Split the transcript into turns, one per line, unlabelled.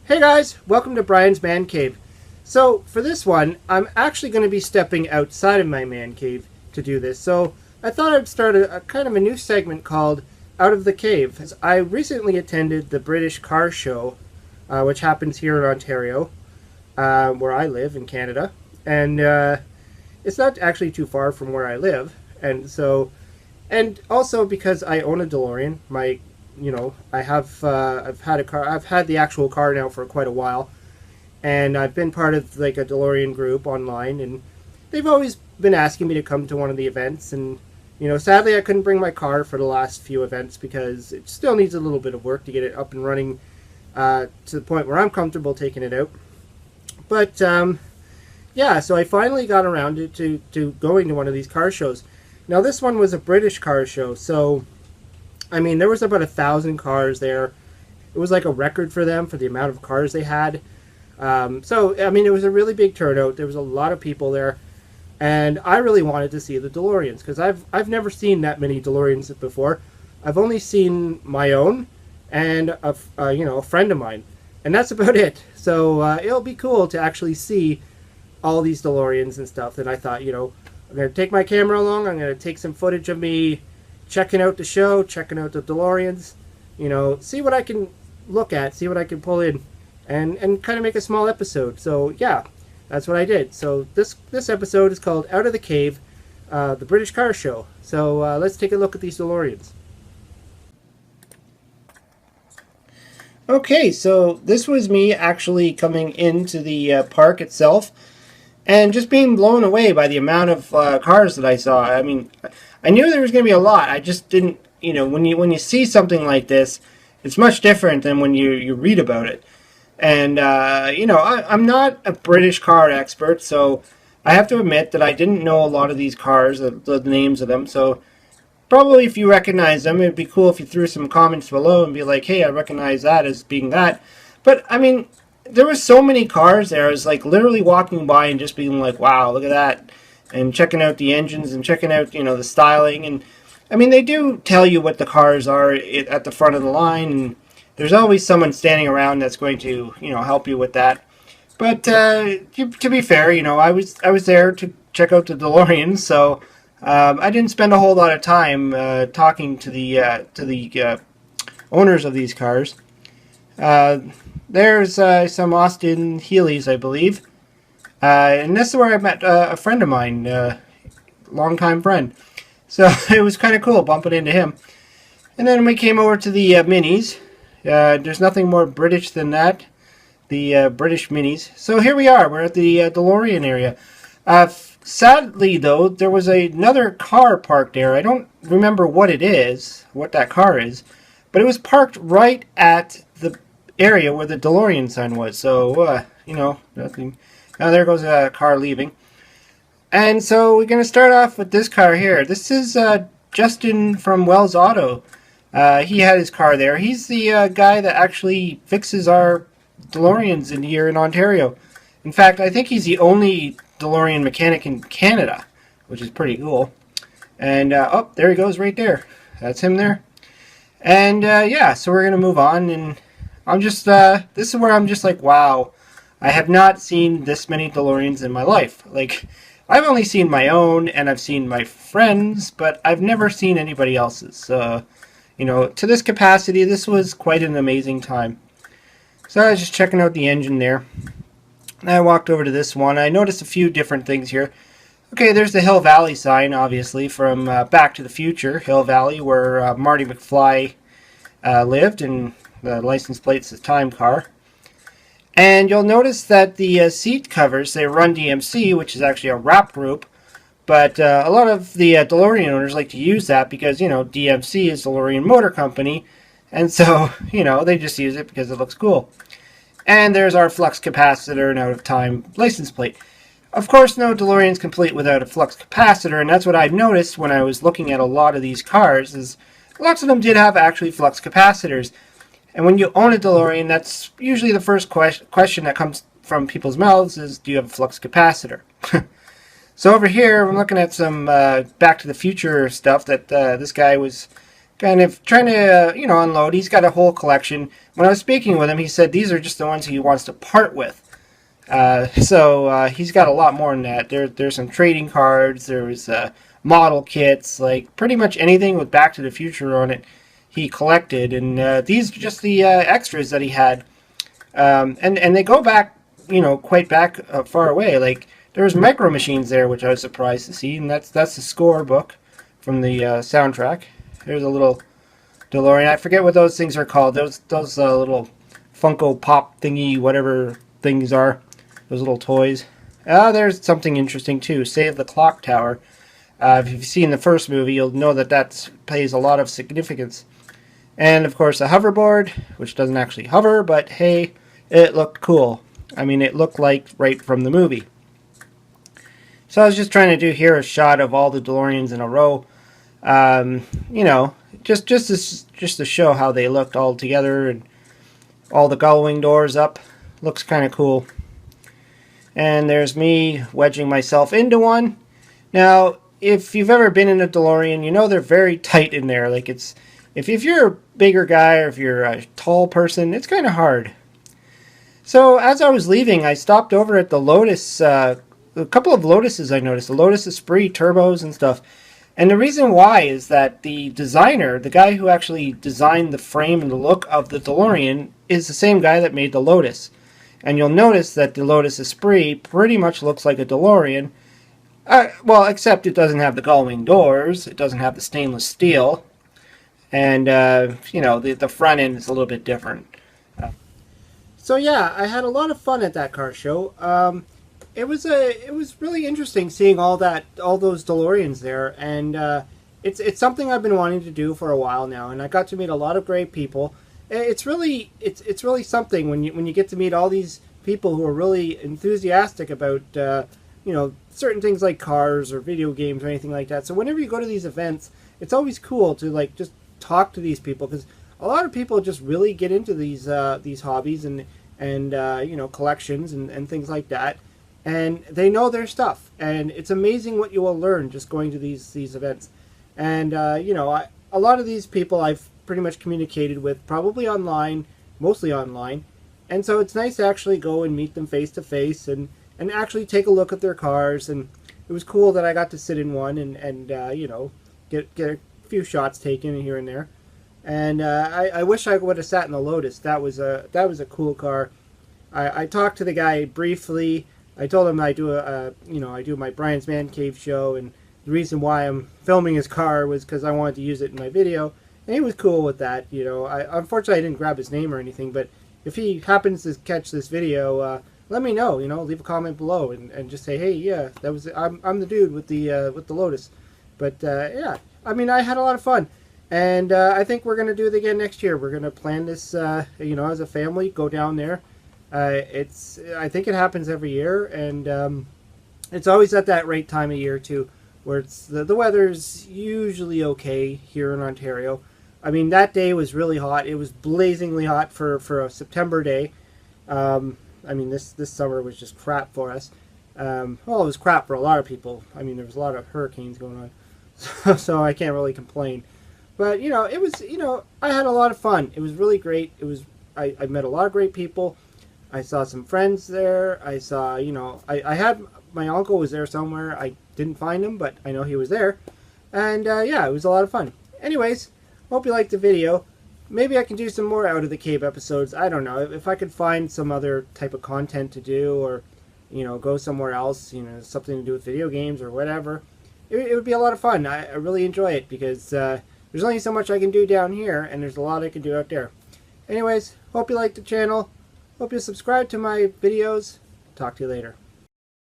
Hey guys, welcome to Brian's Man Cave. So for this one, I'm actually going to be stepping outside of my man cave to do this. So I thought I'd start a kind of a new segment called Out of the Cave. As I recently attended the British Car Show, which happens here in Ontario, where I live in Canada. And it's not actually too far from where I live. And also because I own a DeLorean, I've had a car. I've had the actual car now for quite a while, and I've been part of like a DeLorean group online, and they've always been asking me to come to one of the events. And sadly, I couldn't bring my car for the last few events because it still needs a little bit of work to get it up and running to the point where I'm comfortable taking it out. But yeah, so I finally got around to going to one of these car shows. Now, this one was a British car show, so I mean, there was about 1,000 cars there. It was like a record for them for the amount of cars they had. So, I mean, it was a really big turnout. There was a lot of people there. And I really wanted to see the DeLoreans because I've never seen that many DeLoreans before. I've only seen my own and a friend of mine. And that's about it. So it'll be cool to actually see all these DeLoreans and stuff. And I thought, I'm going to take my camera along. I'm going to take some footage of me checking out the show, checking out the DeLoreans, see what I can look at, see what I can pull in, and kind of make a small episode. So yeah, that's what I did. So this episode is called Out of the Cave, the British Car Show. So let's take a look at these DeLoreans. Okay, so this was me actually coming into the park itself, and just being blown away by the amount of cars that I saw. I mean, I knew there was going to be a lot. I just didn't, when you see something like this, it's much different than when you read about it. And, I'm not a British car expert, so I have to admit that I didn't know a lot of these cars, the names of them. So probably if you recognize them, it'd be cool if you threw some comments below and be like, hey, I recognize that as being that. But, I mean, there were so many cars there. I was like literally walking by and just being like, wow, look at that. And checking out the engines and checking out, the styling. And, I mean, they do tell you what the cars are at the front of the line. And there's always someone standing around that's going to, help you with that. But to be fair, I was there to check out the DeLoreans. So I didn't spend a whole lot of time talking to the owners of these cars. There's some Austin Healey's, I believe. And this is where I met a friend of mine, longtime friend. So it was kind of cool bumping into him. And then we came over to the minis. There's nothing more British than that. The British minis. So here we are. We're at the DeLorean area. Sadly, though, there was another car parked there. I don't remember what that car is. But it was parked right at the area where the DeLorean sign was. So, nothing. Now there goes a car leaving. And so we're going to start off with this car here. This is Justin from Wells Auto. He had his car there. He's the guy that actually fixes our DeLoreans here in Ontario. In fact, I think he's the only DeLorean mechanic in Canada, which is pretty cool. And, oh, there he goes right there. That's him there. And, yeah, so we're going to move on. And I'm just, this is where I'm just like, wow. I have not seen this many DeLoreans in my life. Like, I've only seen my own, and I've seen my friends, but I've never seen anybody else's. To this capacity, this was quite an amazing time. So I was just checking out the engine there. And I walked over to this one. I noticed a few different things here. Okay, there's the Hill Valley sign, obviously, from Back to the Future. Hill Valley, where Marty McFly lived, and the license plate's a time car. And you'll notice that the seat covers, they Run DMC, which is actually a rap group. But a lot of the DeLorean owners like to use that because, DMC is DeLorean Motor Company. And so, they just use it because it looks cool. And there's our flux capacitor and out-of-time license plate. Of course, no DeLorean's complete without a flux capacitor. And that's what I've noticed when I was looking at a lot of these cars, is lots of them did have actually flux capacitors. And when you own a DeLorean, that's usually the first question that comes from people's mouths is, do you have a flux capacitor? So over here, I'm looking at some Back to the Future stuff that this guy was kind of trying to, unload. He's got a whole collection. When I was speaking with him, he said these are just the ones he wants to part with. So he's got a lot more than that. There's some trading cards. There's model kits, like pretty much anything with Back to the Future on it. He collected, and these are just the extras that he had, and they go back, quite back far away. Like there's Micro Machines there, which I was surprised to see, and that's the score book from the soundtrack. There's a little DeLorean. I forget what those things are called. Those little Funko Pop thingy, whatever things are. Those little toys. There's something interesting too. Save the Clock Tower. If you've seen the first movie, you'll know that plays a lot of significance. And of course, a hoverboard, which doesn't actually hover, but hey, it looked cool. I mean, it looked like right from the movie. So I was just trying to do here a shot of all the DeLoreans in a row. Just to show how they looked all together, and all the gull-wing doors up. Looks kind of cool. And there's me wedging myself into one. Now, if you've ever been in a DeLorean, you know they're very tight in there. Like if you're a bigger guy or if you're a tall person, it's kind of hard. So as I was leaving, I stopped over at the Lotus, a couple of Lotuses I noticed, the Lotus Esprit turbos and stuff. And the reason why is that the designer, the guy who actually designed the frame and the look of the DeLorean, is the same guy that made the Lotus. And you'll notice that the Lotus Esprit pretty much looks like a DeLorean. Well, except it doesn't have the gull-wing doors. It doesn't have the stainless steel. And, the front end is a little bit different. So yeah, I had a lot of fun at that car show. It was really interesting seeing all those DeLoreans there, and it's something I've been wanting to do for a while now, and I got to meet a lot of great people. It's really something when you get to meet all these people who are really enthusiastic about certain things like cars or video games or anything like that. So whenever you go to these events, it's always cool to just talk to these people, because a lot of people just really get into these hobbies and collections and things like that. And they know their stuff, and it's amazing what you will learn just going to these events. And a lot of these people I've pretty much communicated with, probably online, mostly online, and so it's nice to actually go and meet them face to face and actually take a look at their cars. And it was cool that I got to sit in one and get a few shots taken here and there. And I wish I would have sat in the Lotus. That was a cool car. I talked to the guy briefly. I told him I do my Brian's Man Cave show, and the reason why I'm filming his car was because I wanted to use it in my video, and he was cool with that. Unfortunately I didn't grab his name or anything, but if he happens to catch this video, let me know. Leave a comment below and just say, hey, yeah, I'm the dude with the Lotus. But yeah, I mean, I had a lot of fun, and I think we're gonna do it again next year. We're gonna plan this, as a family, go down there. I think it happens every year, and it's always at that right time of year too, where it's the weather's usually okay here in Ontario. I mean, that day was really hot. It was blazingly hot for a September day. I mean, this summer was just crap for us. Well, it was crap for a lot of people. I mean, there was a lot of hurricanes going on, so I can't really complain. But it was I had a lot of fun. It was really great. I met a lot of great people. I saw some friends there. I saw, I had, my uncle was there somewhere. I didn't find him, but I know he was there. And yeah, it was a lot of fun. Anyways, hope you liked the video. Maybe I can do some more Out of the Cave episodes. I don't know. If I could find some other type of content to do, or, go somewhere else, something to do with video games or whatever, it would be a lot of fun. I really enjoy it, because there's only so much I can do down here, and there's a lot I can do out there. Anyways, hope you liked the channel. Hope you subscribe to my videos. Talk to you later.